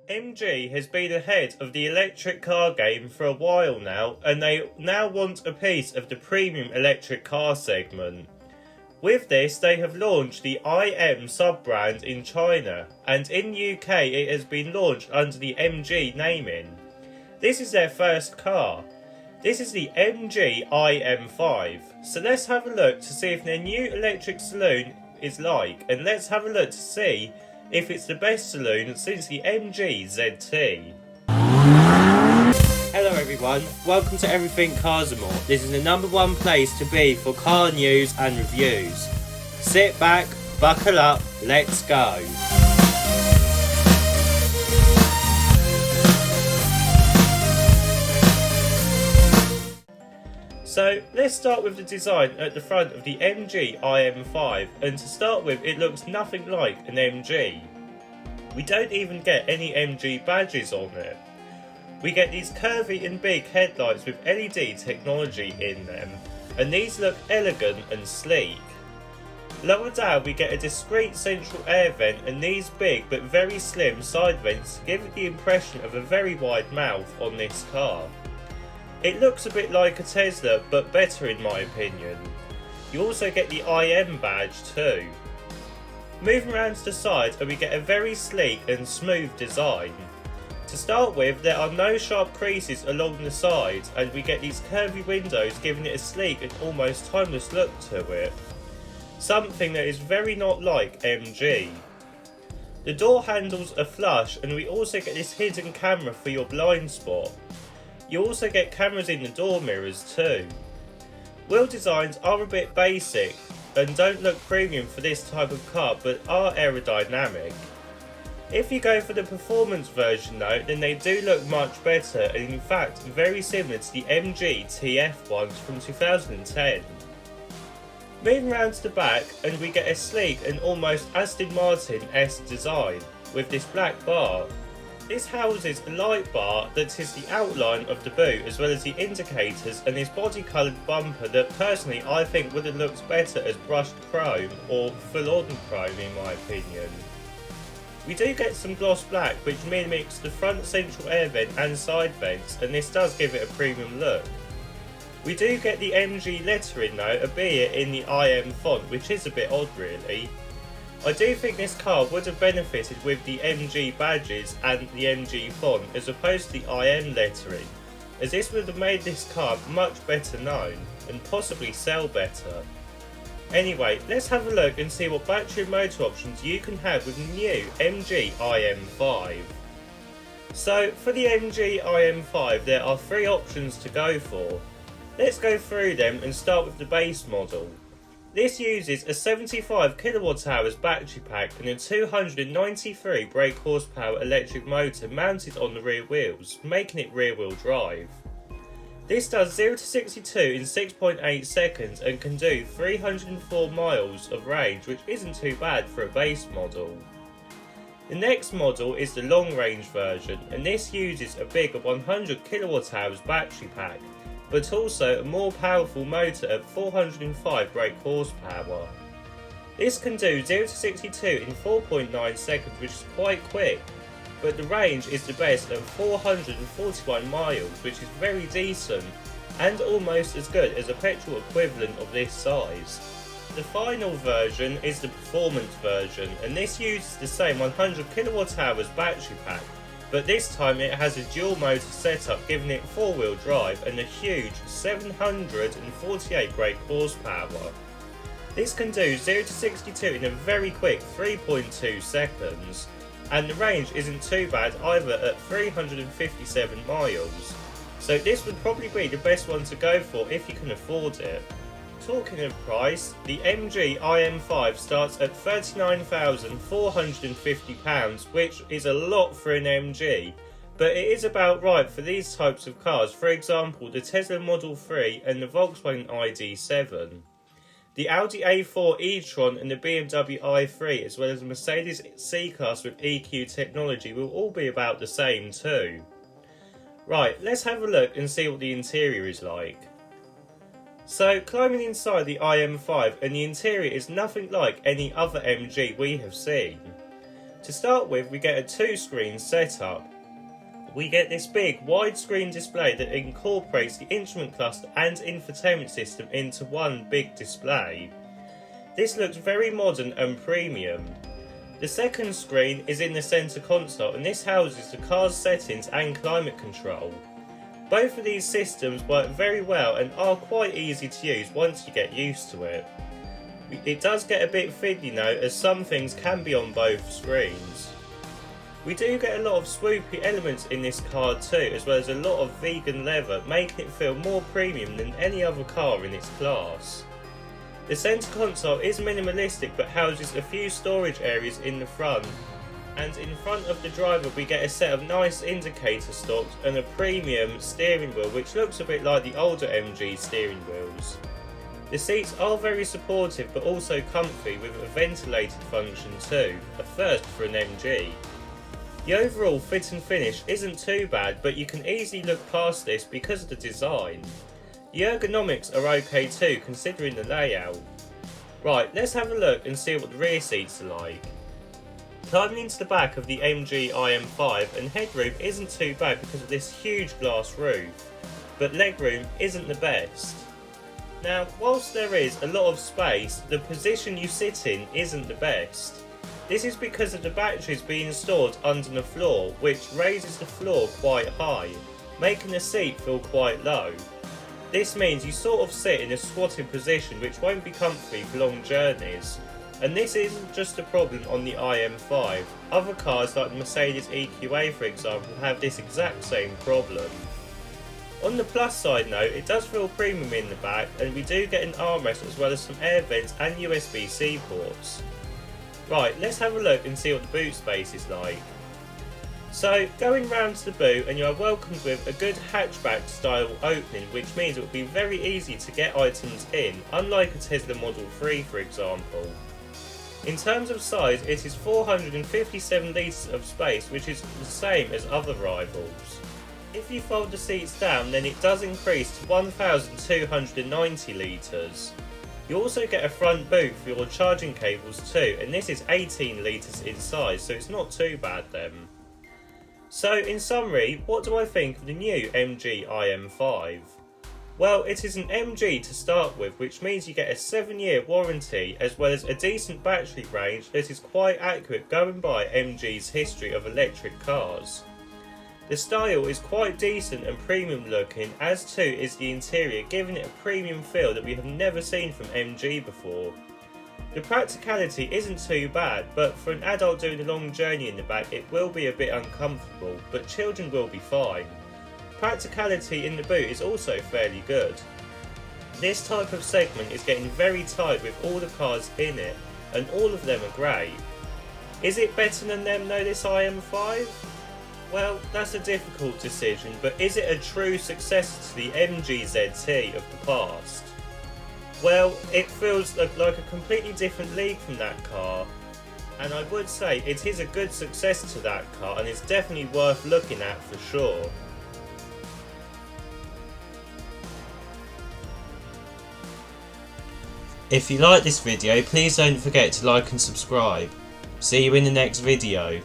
MG has been ahead of the electric car game for a while now, and they now want a piece of the premium electric car segment. With this, they have launched the IM sub-brand in China, and in UK it has been launched under the MG naming. This is their first car. This is the MG IM5. So let's have a look to see if their new electric saloon is like, and let's have a look to see if it's the best saloon since the MG ZT. Hello everyone, welcome to Everything Cars and More. This is the #1 place to be for car news and reviews. Sit back, buckle up, let's go. So let's start with the design at the front of the MG IM5, and to start with, it looks nothing like an MG. We don't even get any MG badges on it. We get these curvy and big headlights with LED technology in them, and these look elegant and sleek. Lower down we get a discreet central air vent and these big but very slim side vents give it the impression of a very wide mouth on this car. It looks a bit like a Tesla, but better in my opinion. You also get the IM badge too. Moving around to the side, and we get a very sleek and smooth design. To start with, there are no sharp creases along the sides, and we get these curvy windows giving it a sleek and almost timeless look to it. Something that is very not like MG. The door handles are flush, and we also get this hidden camera for your blind spot. You also get cameras in the door mirrors too. Wheel designs are a bit basic and don't look premium for this type of car, but are aerodynamic. If you go for the performance version though, then they do look much better, and in fact very similar to the MG TF ones from 2010. Moving around to the back, and we get a sleek and almost Aston Martin-esque design with this black bar. This houses a light bar that is the outline of the boot, as well as the indicators and this body coloured bumper that personally I think would have looked better as brushed chrome or full-on chrome in my opinion. We do get some gloss black which mimics the front central air vent and side vents, and this does give it a premium look. We do get the MG lettering though, albeit in the IM font, which is a bit odd really. I do think this car would have benefited with the MG badges and the MG font as opposed to the IM lettering, as this would have made this car much better known and possibly sell better. Anyway, let's have a look and see what battery and motor options you can have with the new MG IM5. So for the MG IM5 there are 3 options to go for. Let's go through them and start with the base model. This uses a 75 kWh battery pack and a 293 brake horsepower electric motor mounted on the rear wheels, making it rear wheel drive. This does 0 to 62 in 6.8 seconds and can do 304 miles of range, which isn't too bad for a base model. The next model is the long range version, and this uses a bigger 100 kWh battery pack, but also a more powerful motor at 405 brake horsepower. This can do 0 to 62 in 4.9 seconds, which is quite quick, but the range is the best at 441 miles, which is very decent and almost as good as a petrol equivalent of this size. The final version is the performance version, and this uses the same 100 kWh battery pack, but this time it has a dual motor setup giving it 4-wheel drive and a huge 748 brake horsepower. This can do 0 to 62 in a very quick 3.2 seconds, and the range isn't too bad either at 357 miles, so this would probably be the best one to go for if you can afford it. Talking of price, the MG IM5 starts at £39,450, which is a lot for an MG, but it is about right for these types of cars, for example the Tesla Model 3 and the Volkswagen ID7. The Audi A4 e-tron and the BMW i3, as well as the Mercedes C-Class with EQ technology, will all be about the same too. Right, let's have a look and see what the interior is like. So, climbing inside the IM5, and the interior is nothing like any other MG we have seen. To start with, we get a 2-screen setup. We get this big widescreen display that incorporates the instrument cluster and infotainment system into one big display. This looks very modern and premium. The second screen is in the centre console, and this houses the car's settings and climate control. Both of these systems work very well and are quite easy to use once you get used to it. It does get a bit fiddly though, as some things can be on both screens. We do get a lot of swoopy elements in this car too, as well as a lot of vegan leather, making it feel more premium than any other car in its class. The centre console is minimalistic but houses a few storage areas in the front, and in front of the driver we get a set of nice indicator stalks and a premium steering wheel which looks a bit like the older MG steering wheels. The seats are very supportive but also comfy, with a ventilated function too, a first for an MG. The overall fit and finish isn't too bad, but you can easily look past this because of the design. The ergonomics are okay too, considering the layout. Right, let's have a look and see what the rear seats are like. Climbing into the back of the MG IM5, and headroom isn't too bad because of this huge glass roof, but legroom isn't the best. Now, whilst there is a lot of space, the position you sit in isn't the best. This is because of the batteries being stored under the floor, which raises the floor quite high, making the seat feel quite low. This means you sort of sit in a squatted position which won't be comfy for long journeys. And this isn't just a problem on the IM5, other cars like the Mercedes EQA for example have this exact same problem. On the plus side note, it does feel premium in the back, and we do get an armrest as well as some air vents and USB-C ports. Right, let's have a look and see what the boot space is like. So, going round to the boot, and you are welcomed with a good hatchback style opening, which means it will be very easy to get items in, unlike a Tesla Model 3 for example. In terms of size, it is 457 litres of space, which is the same as other rivals. If you fold the seats down, then it does increase to 1,290 litres. You also get a front boot for your charging cables too, and this is 18 litres in size, so it's not too bad then. So in summary, what do I think of the new MG IM5? Well, it is an MG to start with, which means you get a 7-year warranty as well as a decent battery range that is quite accurate going by MG's history of electric cars. The style is quite decent and premium looking, as too is the interior, giving it a premium feel that we have never seen from MG before. The practicality isn't too bad, but for an adult doing a long journey in the back it will be a bit uncomfortable, but children will be fine. Practicality in the boot is also fairly good. This type of segment is getting very tight with all the cars in it, and all of them are great. Is it better than them though, this IM5? Well, that's a difficult decision, but is it a true successor to the MG ZT of the past? Well, it feels like a completely different league from that car, and I would say it is a good successor to that car and is definitely worth looking at for sure. If you like this video, please don't forget to like and subscribe. See you in the next video.